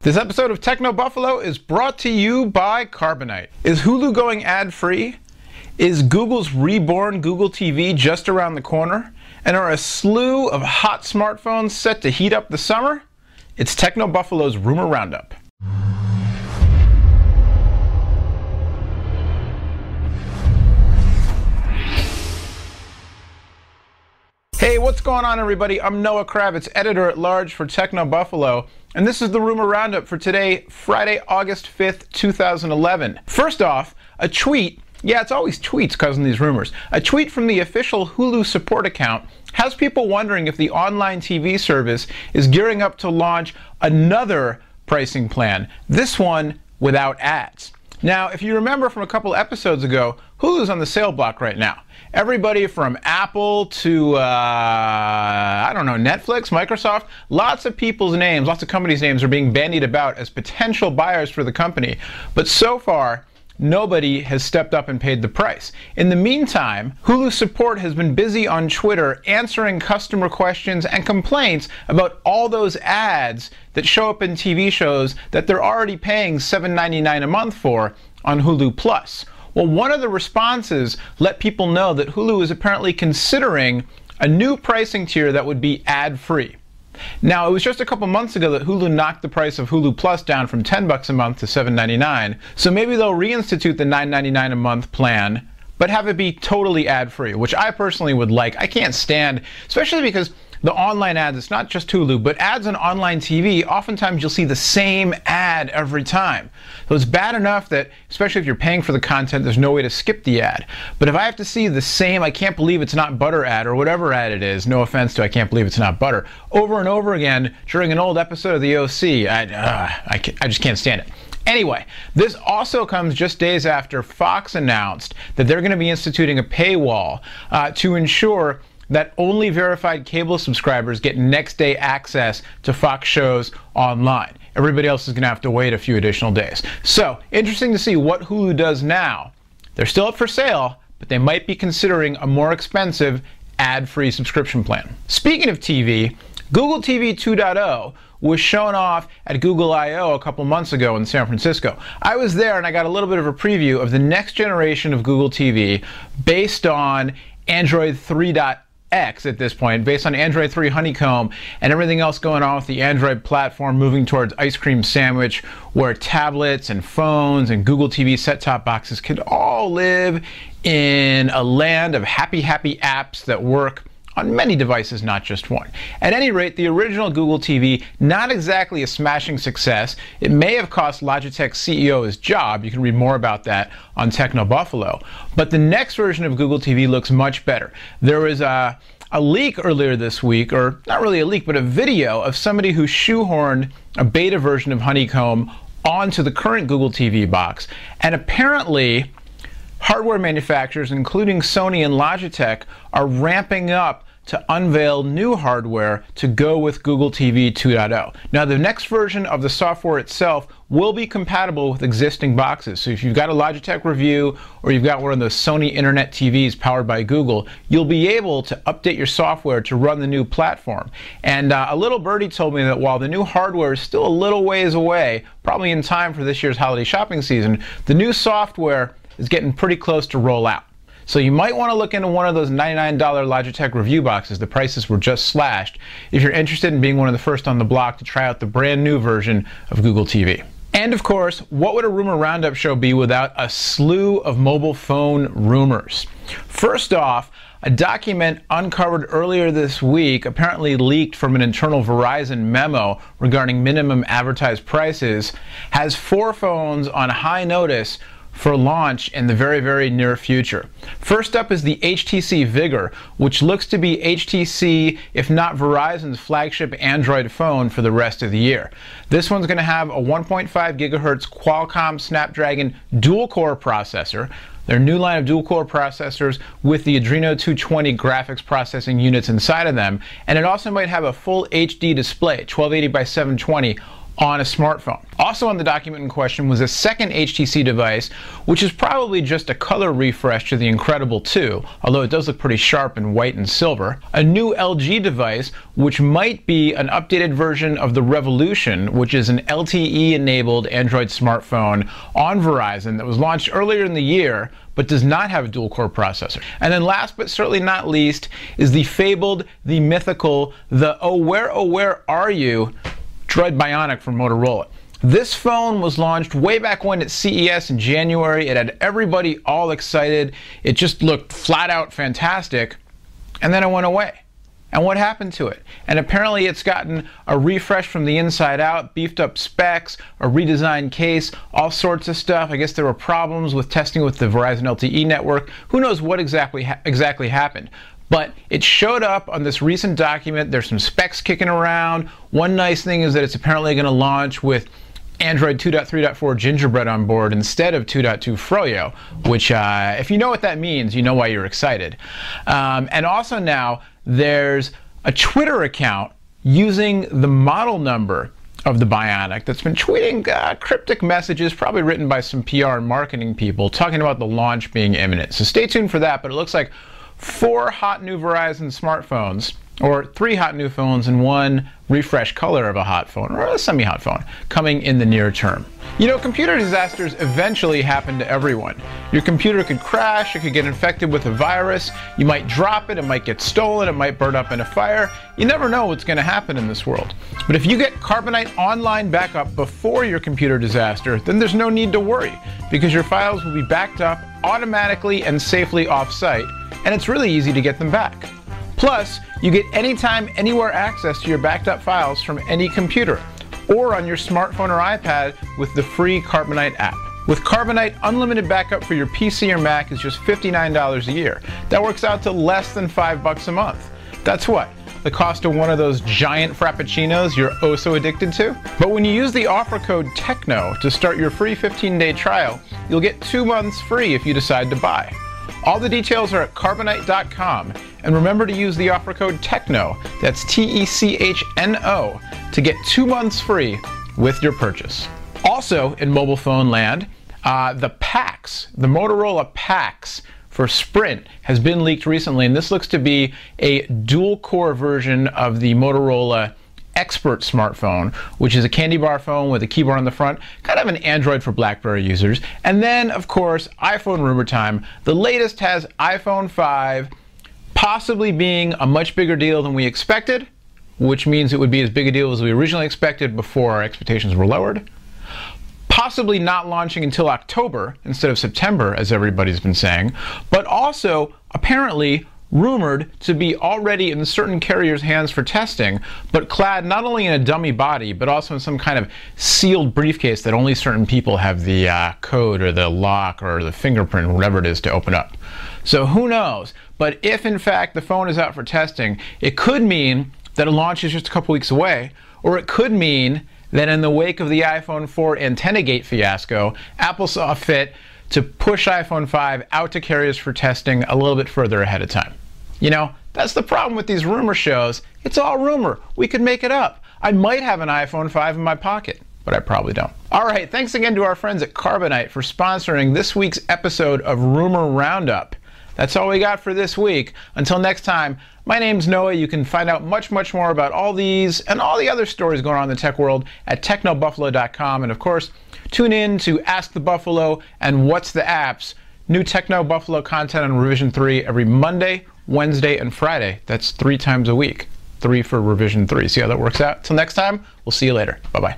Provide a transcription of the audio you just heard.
This episode of Techno Buffalo is brought to you by Carbonite. Is Hulu going ad-free? Is Google's reborn Google TV just around the corner? And are a slew of hot smartphones set to heat up the summer? It's Techno Buffalo's Rumor Roundup. Hey, what's going on, everybody? I'm Noah Kravitz, editor-at-large for Techno Buffalo, and this is the Rumor Roundup for today, Friday, August 5th, 2011. First off, a tweet. Yeah, it's always tweets causing these rumors. A tweet from the official Hulu support account has people wondering if the online TV service is gearing up to launch another pricing plan, this one without ads. Now, if you remember from a couple episodes ago, Hulu's on the sale block right now. Everybody from Apple to, I don't know, Netflix, Microsoft, lots of people's names, lots of companies' names are being bandied about as potential buyers for the company. But so far, nobody has stepped up and paid the price. In the meantime, Hulu support has been busy on Twitter answering customer questions and complaints about all those ads that show up in TV shows that they're already paying $7.99 a month for on Hulu+. Well, one of the responses let people know that Hulu is apparently considering a new pricing tier that would be ad-free. Now, it was just a couple months ago that Hulu knocked the price of Hulu+ down from $10 a month to $7.99, so maybe they'll reinstitute the $9.99 a month plan, but have it be totally ad-free, which I personally would like. I can't stand, especially because the online ads, it's not just Hulu, but ads on online TV, oftentimes you'll see the same ad every time. So it's bad enough that, especially if you're paying for the content, there's no way to skip the ad. But if I have to see the same "I can't believe it's not butter" ad, or whatever ad it is, no offense to "I can't believe it's not butter," over and over again during an old episode of the OC, I just can't stand it. Anyway, this also comes just days after Fox announced that they're going to be instituting a paywall to ensure that only verified cable subscribers get next-day access to Fox shows online. Everybody else is going to have to wait a few additional days. So, interesting to see what Hulu does now. They're still up for sale, but they might be considering a more expensive ad-free subscription plan. Speaking of TV, Google TV 2.0 was shown off at Google I/O a couple months ago in San Francisco. I was there and I got a little bit of a preview of the next generation of Google TV based on Android 3.x at this point, based on Android 3 Honeycomb and everything else going on with the Android platform moving towards ice cream sandwich, where tablets and phones and Google TV set-top boxes can all live in a land of happy apps that work on many devices, not just one. At any rate, the original Google TV, not exactly a smashing success. It may have cost Logitech's CEO his job. You can read more about that on Techno Buffalo. But the next version of Google TV looks much better. There was a leak earlier this week, or not really a leak, but a video of somebody who shoehorned a beta version of Honeycomb onto the current Google TV box. And apparently, hardware manufacturers, including Sony and Logitech, are ramping up to unveil new hardware to go with Google TV 2.0. Now, the next version of the software itself will be compatible with existing boxes. So if you've got a Logitech Review or you've got one of those Sony Internet TVs powered by Google, you'll be able to update your software to run the new platform. And a little birdie told me that while the new hardware is still a little ways away, probably in time for this year's holiday shopping season, the new software is getting pretty close to roll out. So you might want to look into one of those $99 Logitech Review boxes. The prices were just slashed if you're interested in being one of the first on the block to try out the brand new version of Google TV. And of course, what would a Rumor Roundup show be without a slew of mobile phone rumors? First off, a document uncovered earlier this week, apparently leaked from an internal Verizon memo regarding minimum advertised prices, has 4 phones on high notice for launch in the very near future. First up is the HTC Vigor, which looks to be HTC, if not Verizon's flagship Android phone for the rest of the year. This one's going to have a 1.5 gigahertz Qualcomm Snapdragon dual-core processor, their new line of dual-core processors with the Adreno 220 graphics processing units inside of them, and it also might have a full HD display, 1280 by 720, on a smartphone. Also on the document in question was a second HTC device, which is probably just a color refresh to the Incredible 2, although it does look pretty sharp in white and silver. A new LG device, which might be an updated version of the Revolution, which is an LTE-enabled Android smartphone on Verizon that was launched earlier in the year, but does not have a dual-core processor. And then last but certainly not least is the fabled, the mythical, the oh where are you Droid Bionic from Motorola. This phone was launched way back when at CES in January. It had everybody all excited. It just looked flat out fantastic, and then it went away. And what happened to it? And apparently it's gotten a refresh from the inside out, beefed up specs, a redesigned case, all sorts of stuff. I guess there were problems with testing with the Verizon LTE network. Who knows what exactly happened? But it showed up on this recent document. There's some specs kicking around. One nice thing is that it's apparently going to launch with Android 2.3.4 Gingerbread on board instead of 2.2 Froyo, which if you know what that means, you know why you're excited. And also now there's a Twitter account using the model number of the Bionic that's been tweeting cryptic messages, probably written by some PR and marketing people, talking about the launch being imminent. So stay tuned for that, but it looks like 4 hot new Verizon smartphones, or 3 hot new phones and 1 refresh color of a hot phone, or a semi-hot phone, coming in the near term. You know, computer disasters eventually happen to everyone. Your computer could crash, it could get infected with a virus, you might drop it, it might get stolen, it might burn up in a fire. You never know what's going to happen in this world. But if you get Carbonite Online Backup before your computer disaster, then there's no need to worry, because your files will be backed up automatically and safely off-site, and it's really easy to get them back. Plus, you get anytime, anywhere access to your backed up files from any computer, or on your smartphone or iPad with the free Carbonite app. With Carbonite, unlimited backup for your PC or Mac is just $59 a year. That works out to less than $5 a month. That's what? The cost of one of those giant frappuccinos you're oh so addicted to? But when you use the offer code TECHNO to start your free 15-day trial, you'll get 2 months free if you decide to buy. All the details are at carbonite.com, and remember to use the offer code TECHNO, that's TECHNO, to get 2 months free with your purchase. Also in mobile phone land, the PAX, the Motorola PAX for Sprint has been leaked recently, and this looks to be a dual-core version of the Motorola Expert smartphone, which is a candy bar phone with a keyboard on the front, kind of an Android for BlackBerry users. And then, of course, iPhone rumor time. The latest has iPhone 5 possibly being a much bigger deal than we expected, which means it would be as big a deal as we originally expected before our expectations were lowered. Possibly not launching until October instead of September, as everybody's been saying, but also apparently rumored to be already in certain carriers' hands for testing, but clad not only in a dummy body, but also in some kind of sealed briefcase that only certain people have the code or the lock or the fingerprint or whatever it is to open up. So who knows? But if in fact the phone is out for testing, it could mean that a launch is just a couple weeks away, or it could mean that in the wake of the iPhone 4 AntennaGate fiasco, Apple saw fit to push iPhone 5 out to carriers for testing a little bit further ahead of time. You know, that's the problem with these rumor shows. It's all rumor. We could make it up. I might have an iPhone 5 in my pocket, but I probably don't. All right, thanks again to our friends at Carbonite for sponsoring this week's episode of Rumor Roundup. That's all we got for this week. Until next time, my name's Noah. You can find out much more about all these and all the other stories going on in the tech world at technobuffalo.com. And of course, tune in to Ask the Buffalo and What's the Apps, new Techno Buffalo content on Revision 3 every Monday, Wednesday, and Friday. That's 3 times a week. 3 for Revision 3. See how that works out? Till next time, we'll see you later. Bye-bye.